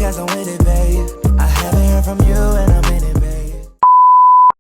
because I'm with it, babe. I haven't heard from you and I'm in it, babe.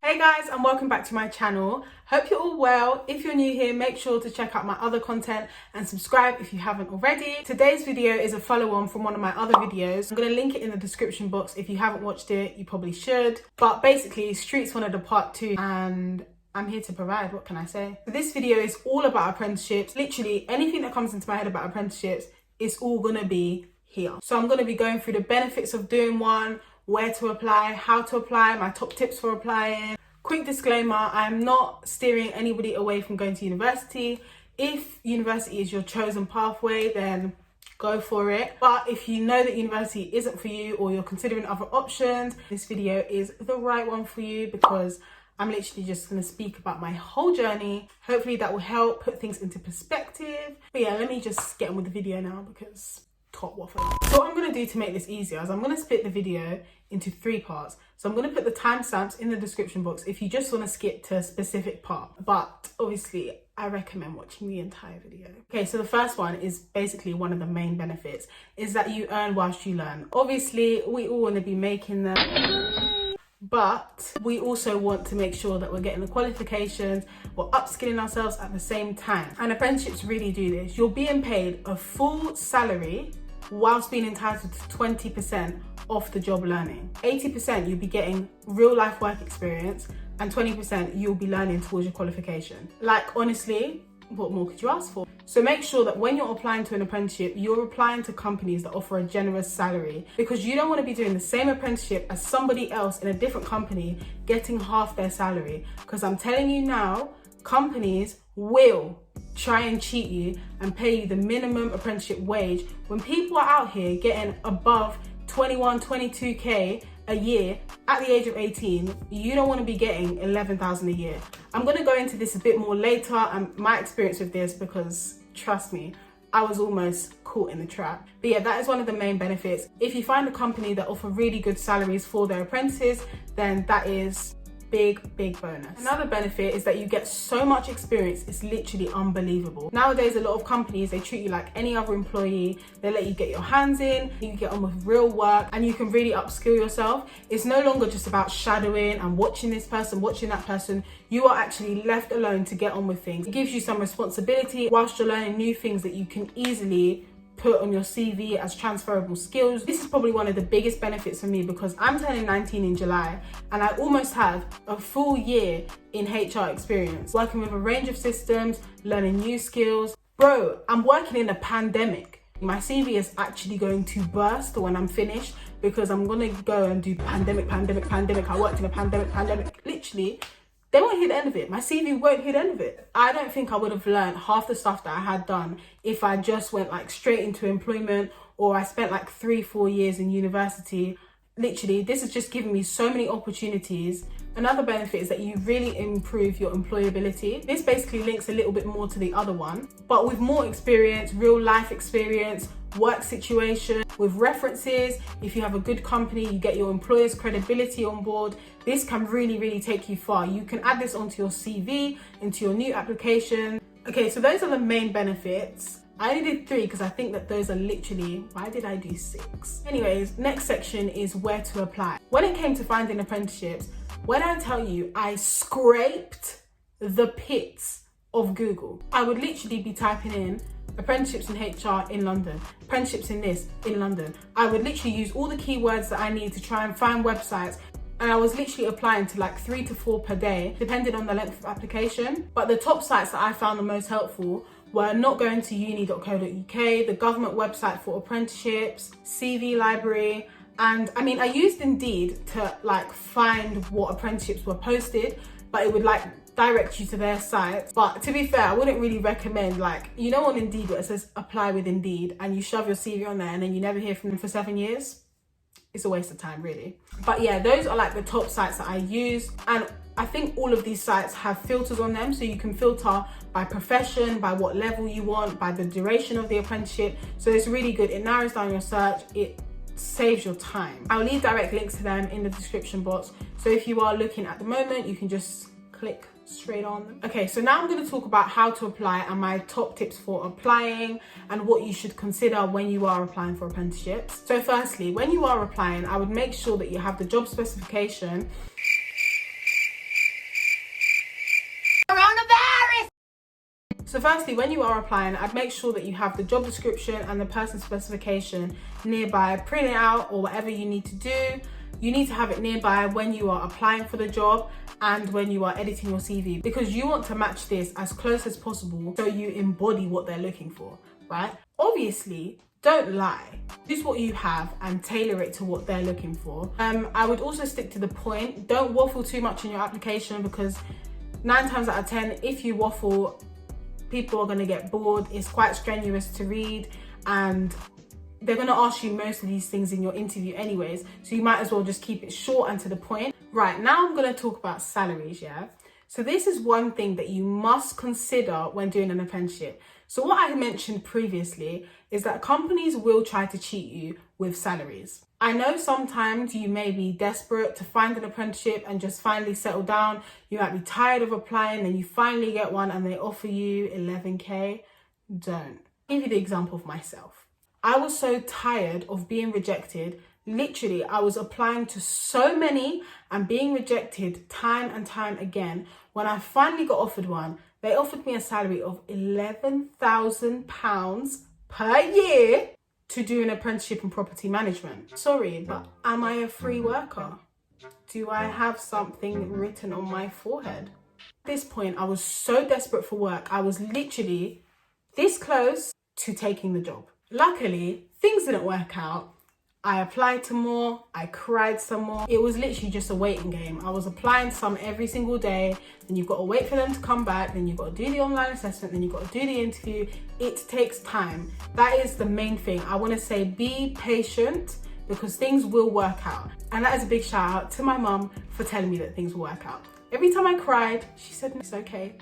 Hey guys, and welcome back to my channel. Hope you're all well. If you're new here, make sure to check out my other content and subscribe if you haven't already. Today's video is a follow-on from one of my other videos. I'm going to link it in the description box. If you haven't watched it, you probably should. But basically, Streets wanted a part 2 and I'm here to provide. What can I say? So this video is all about apprenticeships. Literally anything that comes into my head about apprenticeships is all going to be here. So I'm going to be going through the benefits of doing one, where to apply, how to apply, my top tips for applying. Quick disclaimer, I'm not steering anybody away from going to university. If university is your chosen pathway, then go for it. But if you know that university isn't for you or you're considering other options, this video is the right one for you because I'm literally just going to speak about my whole journey. Hopefully that will help put things into perspective. But yeah, let me just get on with the video now because top waffle. So what I'm going to do to make this easier is I'm going to split the video into 3 parts. So I'm going to put the timestamps in the description box if you just want to skip to a specific part. But obviously I recommend watching the entire video. Okay, so the first one is basically one of the main benefits is that you earn whilst you learn. Obviously we all want to be making them, but we also want to make sure that we're getting the qualifications, we're upskilling ourselves at the same time. And apprenticeships really do this. You're being paid a full salary whilst being entitled to 20% off the job learning. 80% you'll be getting real life work experience and 20% you'll be learning towards your qualification. Like honestly, what more could you ask for? So make sure that when you're applying to an apprenticeship, you're applying to companies that offer a generous salary because you don't want to be doing the same apprenticeship as somebody else in a different company getting half their salary. Because I'm telling you now, companies will try and cheat you and pay you the minimum apprenticeship wage when people are out here getting above 21, 22k a year at the age of 18. You don't want to be getting 11,000 a year. I'm going to go into this a bit more later and my experience with this because trust me, I was almost caught in the trap. But yeah, that is one of the main benefits. If you find a company that offer really good salaries for their apprentices, then that is big bonus. Another benefit is that you get so much experience, it's literally unbelievable. Nowadays, a lot of companies, they treat you like any other employee. They let you get your hands in, you get on with real work, and you can really upskill yourself. It's no longer just about shadowing and watching this person, watching that person. You are actually left alone to get on with things. It gives you some responsibility whilst you're learning new things that you can easily put on your CV as transferable skills. This is probably one of the biggest benefits for me because I'm turning 19 in July and I almost have a full year in HR experience, working with a range of systems, learning new skills. Bro, I'm working in a pandemic. My CV is actually going to burst when I'm finished because I'm gonna go and do pandemic. I worked in a pandemic. Literally, they won't hear the end of it. My CV won't hear the end of it. I don't think I would have learned half the stuff that I had done if I just went like straight into employment or I spent like 3-4 years in university. Literally, this has just given me so many opportunities. Another benefit is that you really improve your employability. This basically links a little bit more to the other one, but with more experience, real life experience, work situation, with references. If you have a good company, you get your employer's credibility on board. This can really take you far. You can add this onto your CV, into your new application. Okay, so those are the main benefits. I only did 3 because I think that those are literally, why did I do 6? Anyways, next section is where to apply. When it came to finding apprenticeships, when I tell you I scraped the pits of Google, I would literally be typing in apprenticeships in HR in London, apprenticeships in this in London. I would literally use all the keywords that I need to try and find websites. And I was literally applying to like 3 to 4 per day, depending on the length of application. But the top sites that I found the most helpful were not going to uni.co.uk, the government website for apprenticeships, CV library. And I mean, I used Indeed to like find what apprenticeships were posted, but it would like direct you to their site. But to be fair, I wouldn't really recommend, like, you know on Indeed where it says apply with Indeed and you shove your CV on there and then you never hear from them for 7 years? It's a waste of time, really. But yeah, those are like the top sites that I use. And I think all of these sites have filters on them, so you can filter by profession, by what level you want, by the duration of the apprenticeship. So it's really good. It narrows down your search. It saves your time. I'll leave direct links to them in the description box. So if you are looking at the moment, you can just click straight on. Okay, so now I'm going to talk about how to apply and my top tips for applying and what you should consider when you are applying for apprenticeships. So firstly, when you are applying, I would make sure that you have the job specification. So firstly, when you are applying, I'd make sure that you have the job description and the person specification nearby, print it out or whatever you need to do. You need to have it nearby when you are applying for the job and when you are editing your CV, because you want to match this as close as possible so you embody what they're looking for, right? Obviously, don't lie. Use what you have and tailor it to what they're looking for. I would also stick to the point. Don't waffle too much in your application, because 9 times out of 10, if you waffle, people are going to get bored. It's quite strenuous to read and they're going to ask you most of these things in your interview anyways, so you might as well just keep it short and to the point. Right, now I'm going to talk about salaries, yeah? So this is one thing that you must consider when doing an apprenticeship. So what I mentioned previously is that companies will try to cheat you with salaries. I know sometimes you may be desperate to find an apprenticeship and just finally settle down. You might be tired of applying and you finally get one and they offer you 11k. Don't. I'll give you the example of myself. I was so tired of being rejected. Literally, I was applying to so many and being rejected time and time again. When I finally got offered one, they offered me a salary of £11,000 per year to do an apprenticeship in property management. Sorry, but am I a free worker? Do I have something written on my forehead? At this point, I was so desperate for work. I was literally this close to taking the job. Luckily, things didn't work out. I applied to more, I cried some more. It was literally just a waiting game. I was applying some every single day, then you've got to wait for them to come back, then you've got to do the online assessment, then you've got to do the interview. It takes time. That is the main thing. I want to say be patient, because things will work out. And that is a big shout out to my mum for telling me that things will work out. Every time I cried, she said, it's okay,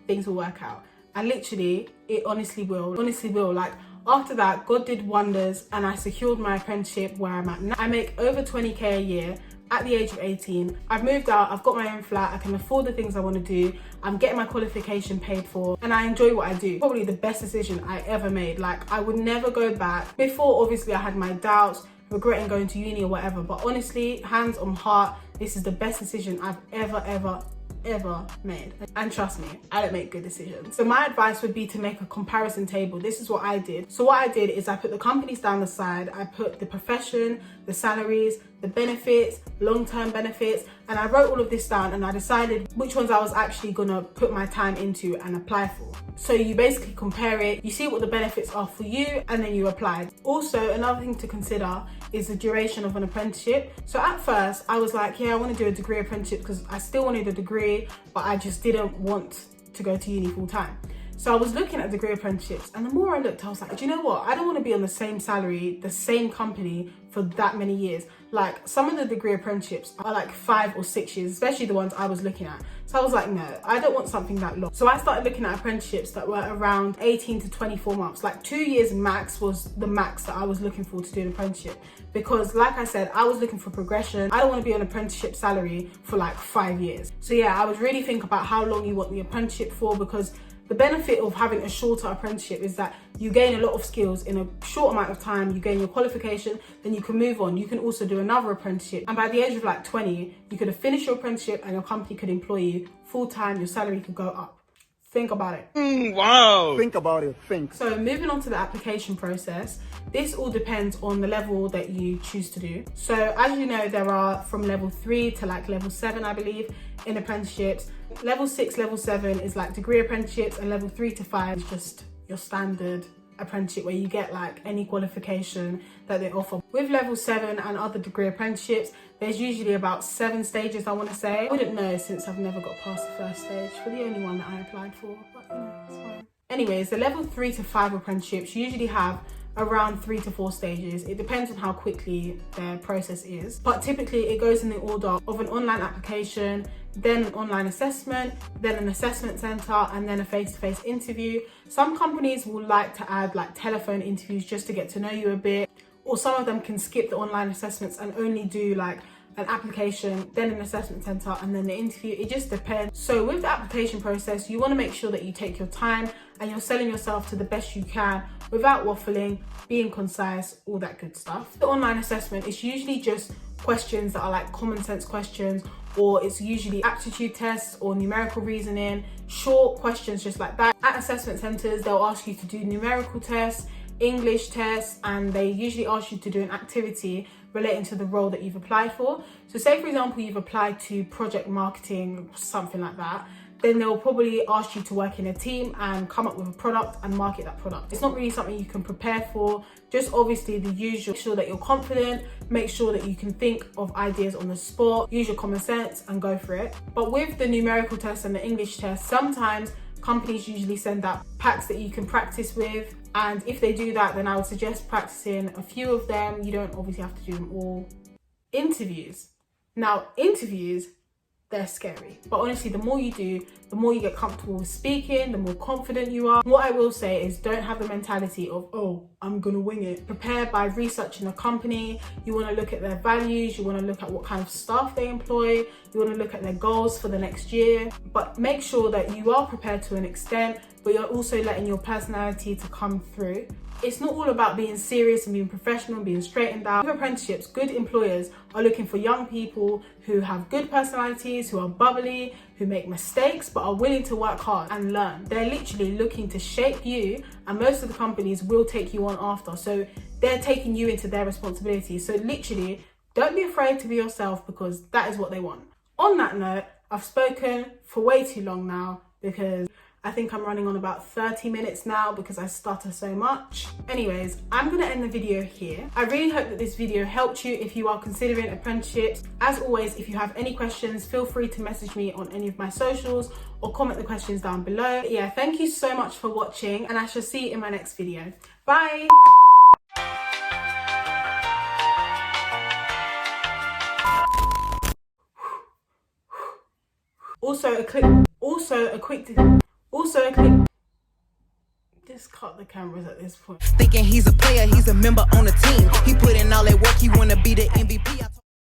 things will work out. And literally, it honestly will. Like, after that, God did wonders and I secured my apprenticeship where I'm at now. I make over 20k a year at the age of 18. I've moved out, I've got my own flat, I can afford the things I want to do, I'm getting my qualification paid for, and I enjoy what I do. Probably the best decision I ever made. Like, I would never go back. Before, obviously, I had my doubts, regretting going to uni or whatever, but honestly, hands on heart, this is the best decision I've ever made. And trust me, I don't make good decisions. So my advice would be to make a comparison table. This is what I did. So what I did is I put the companies down the side, I put the profession, the salaries, the benefits, long-term benefits, and I wrote all of this down and I decided which ones I was actually gonna put my time into and apply for. So you basically compare it, you see what the benefits are for you, and then you apply. Also, another thing to consider is the duration of an apprenticeship. So at first I was like, yeah, I want to do a degree apprenticeship because I still wanted a degree, but I just didn't want to go to uni full time. So I was looking at degree apprenticeships, and the more I looked, I was like, do you know what? I don't want to be on the same salary, the same company for that many years. Like, some of the degree apprenticeships are like 5 or 6 years, especially the ones I was looking at. So I was like, no, I don't want something that long. So I started looking at apprenticeships that were around 18 to 24 months. Like 2 years max was the max that I was looking for to do an apprenticeship. Because like I said, I was looking for progression. I don't want to be on an apprenticeship salary for like 5 years. So yeah, I would really think about how long you want the apprenticeship for, because the benefit of having a shorter apprenticeship is that you gain a lot of skills in a short amount of time, you gain your qualification, then you can move on. You can also do another apprenticeship. And by the age of like 20, you could have finished your apprenticeship and your company could employ you full time, your salary could go up. Think about it. Wow. Think about it, think. So moving on to the application process, this all depends on the level that you choose to do. So as you know, there are from level 3 to like level 7, I believe, in apprenticeships. Level 6, level 7 is like degree apprenticeships, and level 3 to 5 is just your standard apprenticeship where you get like any qualification that they offer. With level 7 and other degree apprenticeships, there's usually about 7 stages, I want to say. I wouldn't know since I've never got past the first stage for the only one that I applied for, but you know, it's fine. Anyways, the level 3 to 5 apprenticeships usually have around 3 to 4 stages. It depends on how quickly their process is, but typically it goes in the order of an online application, then an online assessment, then an assessment center, and then a face-to-face interview. Some companies will like to add like telephone interviews just to get to know you a bit, or some of them can skip the online assessments and only do like an application, then an assessment centre, and then the interview. It just depends. So with the application process, you want to make sure that you take your time and you're selling yourself to the best you can without waffling, being concise, all that good stuff. The online assessment is usually just questions that are like common sense questions, or it's usually aptitude tests or numerical reasoning, short questions just like that. At assessment centres, they'll ask you to do numerical tests, English tests, and they usually ask you to do an activity relating to the role that you've applied for. So say for example, you've applied to project marketing, something like that, then they'll probably ask you to work in a team and come up with a product and market that product. It's not really something you can prepare for, just obviously the usual. Make sure that you're confident, make sure that you can think of ideas on the spot, use your common sense and go for it. But with the numerical test and the English test, sometimes companies usually send out packs that you can practice with, and if they do that, then I would suggest practicing a few of them. You don't obviously have to do them all. Interviews. Now, interviews, they're scary, but honestly, the more you do, the more you get comfortable with speaking, the more confident you are. What I will say is, don't have the mentality of, oh, I'm gonna wing it. Prepare by researching the company. You want to look at their values, you want to look at what kind of staff they employ, you want to look at their goals for the next year, but make sure that you are prepared to an extent, but you're also letting your personality to come through. It's not all about being serious and being professional and being straightened out. With apprenticeships, good employers are looking for young people who have good personalities, who are bubbly, who make mistakes, but are willing to work hard and learn. They're literally looking to shape you, and most of the companies will take you on after. So they're taking you into their responsibility. So literally, don't be afraid to be yourself, because that is what they want. On that note, I've spoken for way too long now, because I think I'm running on about 30 minutes now because I stutter so much. Anyways, I'm gonna end the video here. I really hope that this video helped you if you are considering apprenticeships. As always, if you have any questions, feel free to message me on any of my socials or comment the questions down below. But yeah, thank you so much for watching, and I shall see you in my next video. Bye. Also a quick just cut the cameras at this point. Thinking he's a player, he's a member on the team. He put in all that work, he wanna be the MVP.